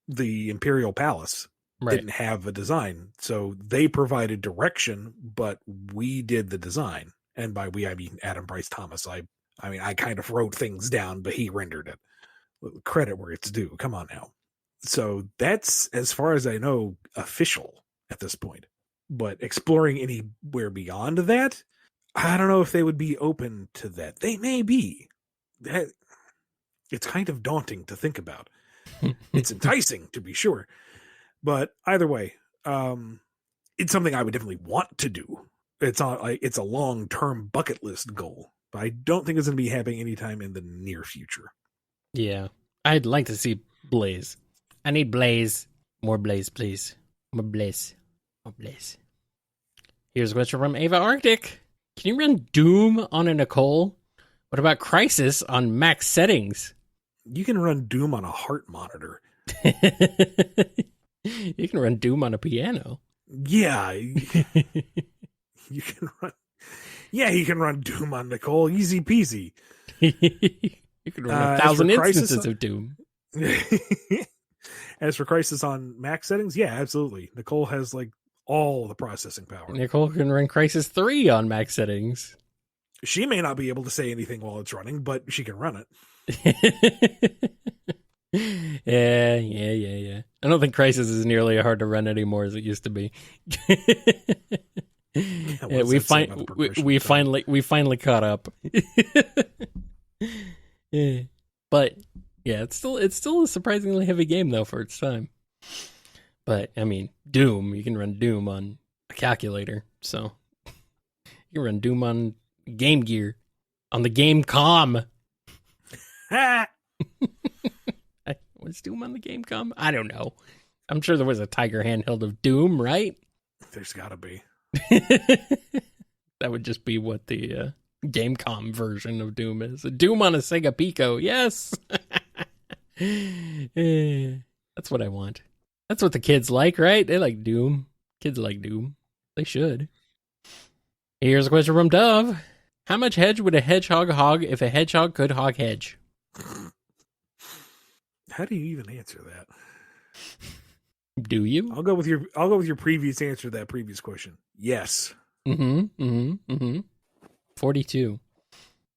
the Imperial Palace didn't have a design, so they provided direction, but we did the design. And by we, I mean Adam Bryce Thomas. I kind of wrote things down, but he rendered it. Credit where it's due. Come on now. So that's, as far as I know, official at this point. But exploring anywhere beyond that, I don't know if they would be open to that. They may be. That, it's kind of daunting to think about. It's enticing, to be sure. But either way, it's something I would definitely want to do. It's a long-term bucket list goal. But I don't think it's going to be happening anytime in the near future. Yeah. I'd like to see Blaze. I need Blaze. More Blaze, please. More Blaze. More Blaze. Here's a question from Ava Arctic. Can you run Doom on a Nicole? What about Crisis on max settings? You can run Doom on a heart monitor. You can run Doom on a piano. Yeah. You can run... Yeah, he can run Doom on Nicole. Easy peasy. You can run 1,000 instances of Doom. As for Crisis on max settings, yeah, absolutely. Nicole has like all the processing power. Nicole can run Crisis 3 on max settings. She may not be able to say anything while it's running, but she can run it. Yeah. I don't think Crisis is nearly as hard to run anymore as it used to be. Yeah, we finally caught up. Yeah. But yeah, it's still a surprisingly heavy game though for its time. But I mean, Doom, you can run Doom on a calculator, so you can run Doom on Game Gear, on the Game Com. Was Doom on the Game Com? I don't know. I'm sure there was a Tiger handheld of Doom, right? There's gotta be. That would just be what the Gamecom version of Doom is. Doom on a Sega Pico, yes! That's what I want. That's what the kids like, right? They like Doom. Kids like Doom. They should. Here's a question from Dove. How much hedge would a hedgehog hog if a hedgehog could hog hedge? How do you even answer that? Do you? I'll go with your previous answer to that previous question. Yes. 42.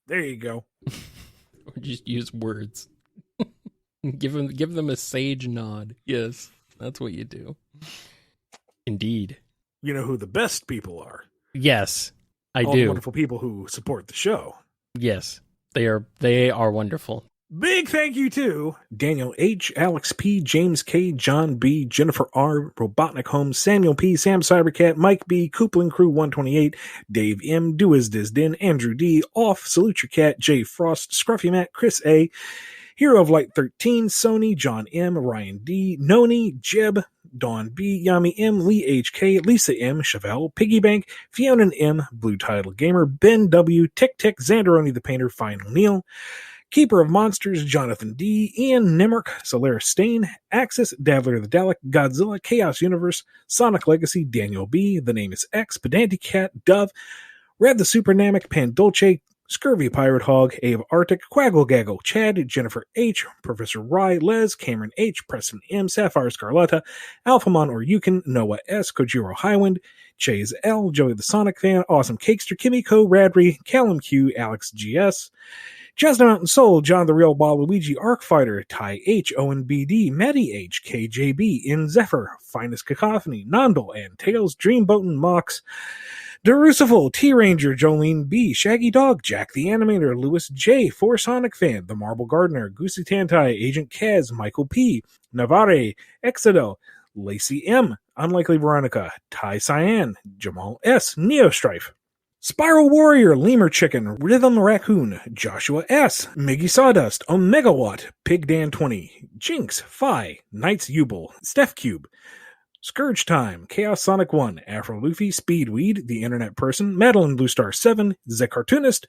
There you go. Or just use words. Give them a sage nod. Yes, that's what you do. Indeed. You know who the best people are? Yes, I All do. the wonderful people who support the show. Yes, they are wonderful. Big thank you to Daniel H., Alex P., James K., John B., Jennifer R., Robotnik Holmes, Samuel P., Sam Cybercat, Mike B., Coupling Crew 128, Dave M., Doiz Dizdin, Andrew D., Off, Salute Your Cat, Jay Frost, Scruffy Matt, Chris A., Hero of Light 13, Sony, John M., Ryan D., Noni, Jeb, Dawn B., Yami M., Lee H.K., Lisa M., Chevelle, Piggybank, Fiona M., Blue Title Gamer, Ben W., Tick Tick, Xanderoni the Painter, Final Neil, Keeper of Monsters, Jonathan D., Ian Nimmerk, Solaris Stain, Axis, Dabbler the Dalek, Godzilla, Chaos Universe, Sonic Legacy, Daniel B., The Name is X, Pedantic Cat, Dove, Red the Supernamic, Pandolce, Scurvy Pirate Hog, Ave Arctic, Quaggle Gaggle, Chad, Jennifer H., Professor Rye, Les, Cameron H., Preston M., Sapphire Scarletta, Alphamon or Yukon, Noah S., Kojiro Highwind, Chase L., Joey the Sonic Fan, Awesome Cakester, Kimiko, Radry, Callum Q., Alex GS, Chestnut Mountain Soul, John the Real Waluigi, Arc Fighter, Ty H, Owen BD, Maddie H, KJB, In Zephyr, Finest Cacophony, Nondal, and Tails, Dreamboat and Mox, Derucible, T-Ranger, Jolene B, Shaggy Dog, Jack the Animator, Lewis J, For Sonic Fan, The Marble Gardener, Goosey Tantai, Agent Kaz, Michael P, Navarre, Exodel, Lacey M, Unlikely Veronica, Ty Cyan, Jamal S, Neostrife, Spiral Warrior, Lemur Chicken, Rhythm Raccoon, Joshua S, Miggy Sawdust, Omega Watt, Pig Dan 20, Jinx, Phi, Knights Ubel, Steph Cube, Scourge Time, Chaos Sonic 1, Afro Luffy, Speedweed, The Internet Person, Madeline Blue Star 7, The Cartoonist,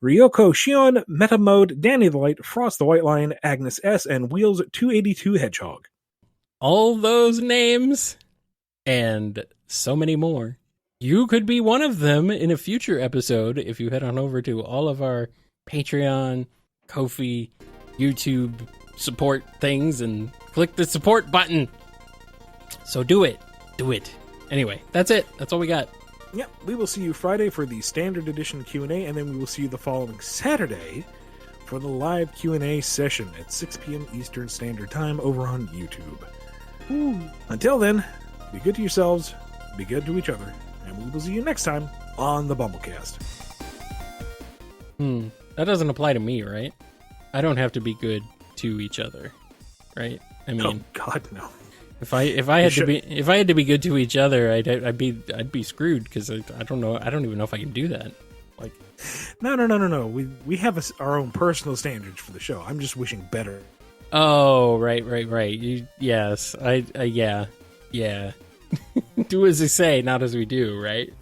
Ryoko Shion, Meta Mode, Danny the Light, Frost the White Lion, Agnes S, and Wheels 282 Hedgehog. All those names and so many more. You could be one of them in a future episode if you head on over to all of our Patreon, Ko-fi, YouTube support things and click the support button. So do it. Do it. Anyway, that's it. That's all we got. Yep, we will see you Friday for the standard edition Q&A, and then we will see you the following Saturday for the live Q&A session at 6 p.m. Eastern Standard Time over on YouTube. Ooh. Until then, be good to yourselves, be good to each other, and we will see you next time on the BumbleKast. That doesn't apply to me, right? I don't have to be good to each other, right? I mean, oh God, no. If I had to be good to each other, I'd be screwed because I don't know. I don't even know if I can do that. Like, no. We have our own personal standards for the show. I'm just wishing better. Oh, right. Yes, yeah. Do as they say, not as we do, right?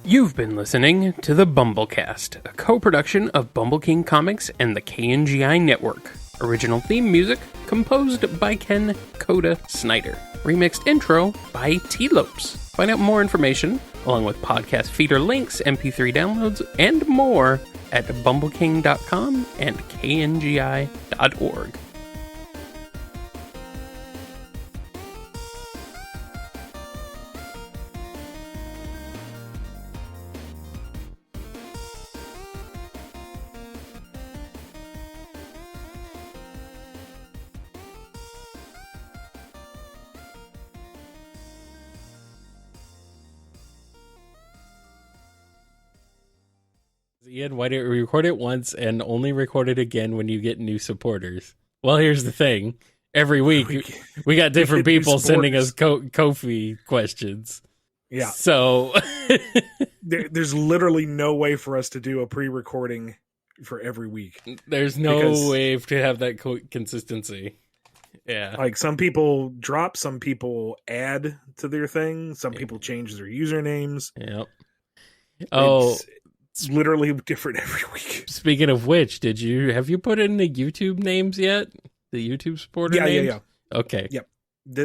You've been listening to the BumbleKast, a co-production of Bumble King Comics and the KNGI Network. Original theme music composed by Ken Coda Snyder. Remixed intro by T-Lopes. Find out more information, along with podcast feeder links, MP3 downloads, and more at bumbleking.com and kngi.org. Ian, why didn't we record it once and only record it again when you get new supporters? Well, here's the thing. Every week, we got different people sending us Ko-fi questions. Yeah. So there's literally no way for us to do a pre-recording for every week. There's no way to have that consistency. Yeah. Like some people drop, some people add to their thing, some people change their usernames. Yep. It's literally different every week. Speaking of which, have you put in the YouTube names yet? The YouTube supporter names? Yeah. Okay. Yep.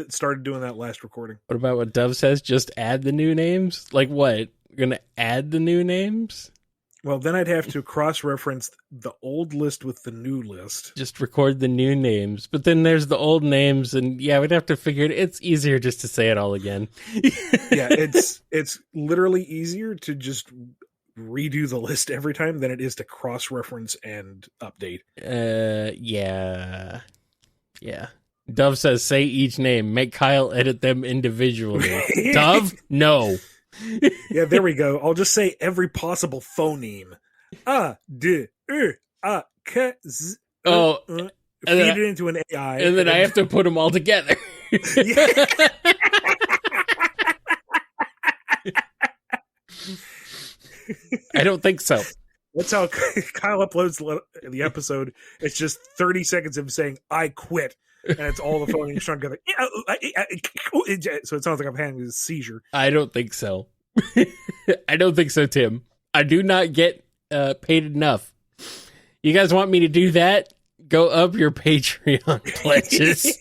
Started doing that last recording. What about what Dove says? Just add the new names? Like what? You're going to add the new names? Well, then I'd have to cross-reference the old list with the new list. Just record the new names. But then there's the old names, and yeah, we'd have to figure it. It's easier just to say it all again. Yeah, it's literally easier to just redo the list every time than it is to cross-reference and update. Yeah. Dove says, say each name. Make Kyle edit them individually. Dove? No. Yeah, there we go. I'll just say every possible phoneme. Feed it into an AI. And then I have to put them all together. I don't think so. That's how Kyle uploads the episode. It's just 30 seconds of him saying, I quit. And it's all the phonemes strung together. So it sounds like I'm having a seizure. I don't think so. I don't think so, Tim. I do not get paid enough. You guys want me to do that? Go up your Patreon pledges.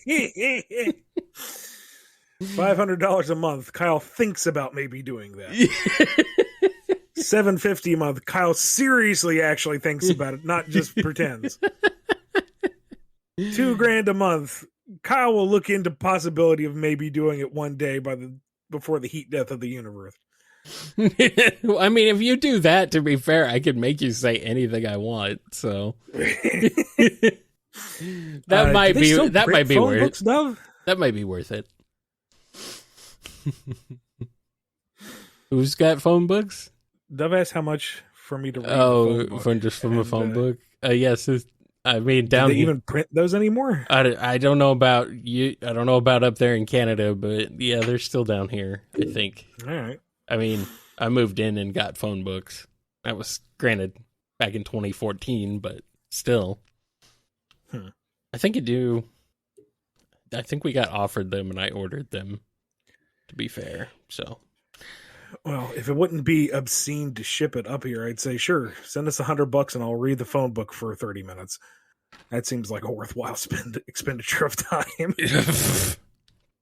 $500 a month. Kyle thinks about maybe doing that. $750 a month. Kyle seriously actually thinks about it, not just pretends. $2,000 a month. Kyle will look into possibility of maybe doing it one day before the heat death of the universe. I mean, if you do that, to be fair, I could make you say anything I want. So that might be worth books, Dove? That might be worth it. Who's got phone books? Dove asked how much for me to read. From a phone book. Yes. I mean, down. Do they even print those anymore? I don't know about you. I don't know about up there in Canada, but yeah, they're still down here, I think. All right. I mean, I moved in and got phone books. That was granted back in 2014, but still. I think I think we got offered them and I ordered them, to be fair. So. Well, if it wouldn't be obscene to ship it up here, I'd say, sure, send us $100 and I'll read the phone book for 30 minutes. That seems like a worthwhile expenditure of time.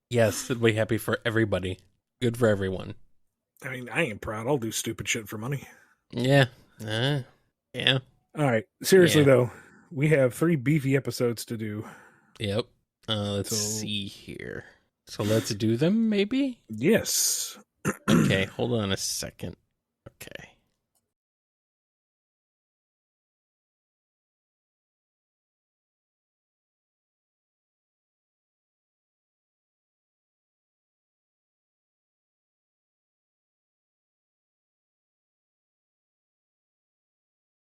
Yes, it'd be happy for everybody. Good for everyone. I mean, I ain't proud. I'll do stupid shit for money. Yeah. Yeah. All right. Seriously, though, we have 3 beefy episodes to do. Yep. Let's see here. So let's do them, maybe? Yes. Okay, hold on a second. Okay.